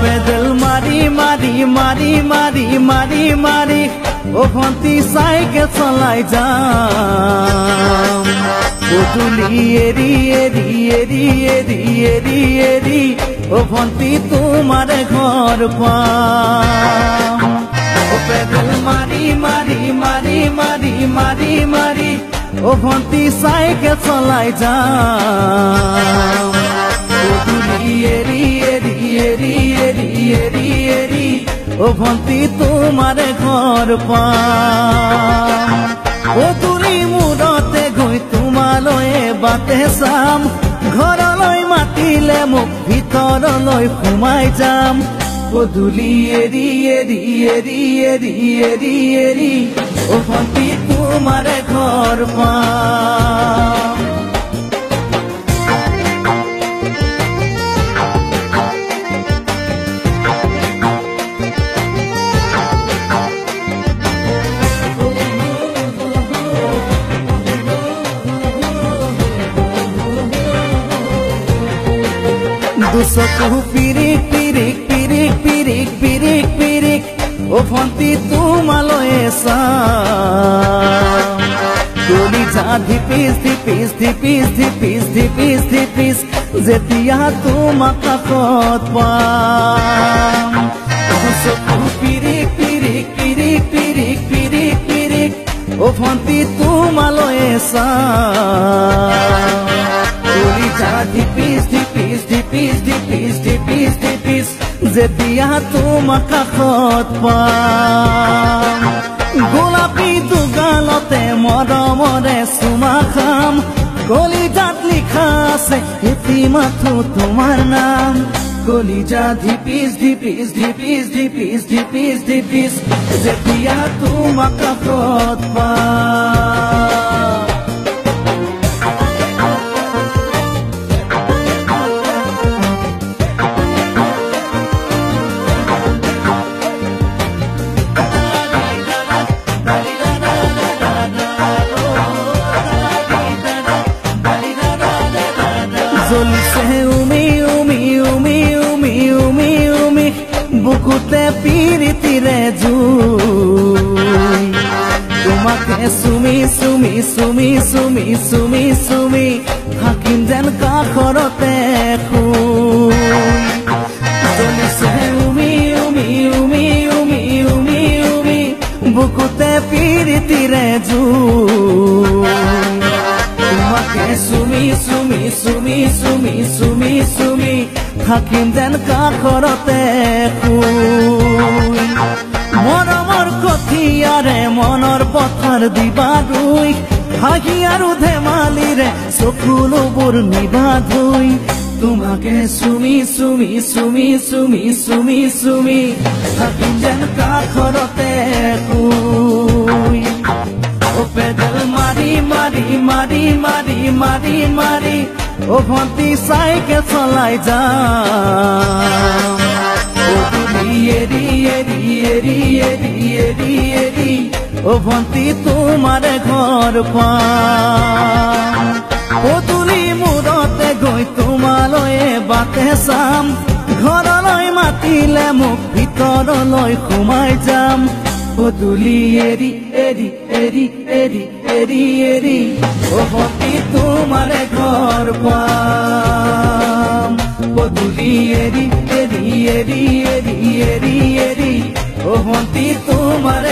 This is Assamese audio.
পেডেল মারি মারি মারি মারি মারি মারি ও ভন্তি সাইকেল চলাই যাম পুতুলি এরি এরি এরি এরি এরি এরি ও ভন্তি তোমার ঘর পাম ও পেডেল মারি মারি মারি মারি মারি মারি ও ভন্তি সাইকেল চলাই যাম পুতুলি এরি এরি এরি এরি এরি এরি ও ভন্তি তোমার ঘর পাম ও তুলি মূৰতে গৈ তোমালৈয়ে বাটে চাম ঘৰলৈ মাতিলে মোক ভিতৰলৈ সোমাই যাম পদূলি এৰি এৰি এৰি এৰি এৰি এৰি ও ভন্তি তোমাৰ ঘৰ পাম দুচকু পিৰিক পিৰিক পিৰিক পিৰিক পিৰিক পিৰিক ও ভন্তি তোমালৈয়ে চাম কলিজা ধিপিচ ধিপিচ ধিপিচ ধিপিচ ধিপিচ ধিপিচ যেতিয়া তোমাক কাষত পাম দুচকু পিৰিক পিৰিক পিৰিক পিৰিক পিৰিক পিৰিক ও ভন্তি তোমালৈয়ে চাম কলিজা ধিপিচ ধিপিচ ধিপিচ ধিপিচ ধিপিচ ধিপিচ যেতিয়া তোমাক কাষত পাম গোলাপী দুগালতে মৰমৰে চুমা খাম কলিজাত লিখা আছে এটি মাথো তোমাৰ নাম কলিজা ধিপিচ ধিপিচ ধিপিচ ধিপিচ ধিপিচ ধিপিচ যেতিয়া তোমাক কাষত পাম জ্বলিছে উমি উমি উমি উমি উমি উমি বুকুতে পিৰিতিৰে জুই তোমাকে চুমি চুমি চুমি চুমি চুমি চুমি থাকিম যেন কাষৰতে শুই জ্বলিছে উমি উমি উমি উমি উমি উমি বুকুতে পিৰিতিৰে জুই তোমাকে চুমি চুমি চুমি চুমি চুমি চুমি থাকিম যেন কাষৰতে শুই মৰমৰ কঠিয়াৰে মনৰ পথাৰ দিবা ৰুই হাঁহি আৰু ধেমালিৰে চকুলোবোৰ নিবা ধুই তোমাকে চুমি চুমি চুমি চুমি চুমি চুমি থাকিম যেন কাষৰতে শুই ও পেডেল মারি মারি মারি মারি মারি মারি ও ভন্তি সাইকেল চলাই যাম পুতুলি এরি এরি এরি এরি এরি এরি ও ভন্তি তোমার ঘর পাম পুতুলি মূৰতে গৈ তোমালৈয়ে বাটে চাম ঘৰলৈ মাতিলে মোক ভিতৰলৈ সোমাই যাম পুতুলি এৰি এৰি এৰি এৰি এৰি এৰি ও ভন্তি তোমাৰ ঘৰ পাম পুতুলি এৰি এৰি এৰি এৰি এৰি এৰি ও ভন্তি তোমাৰ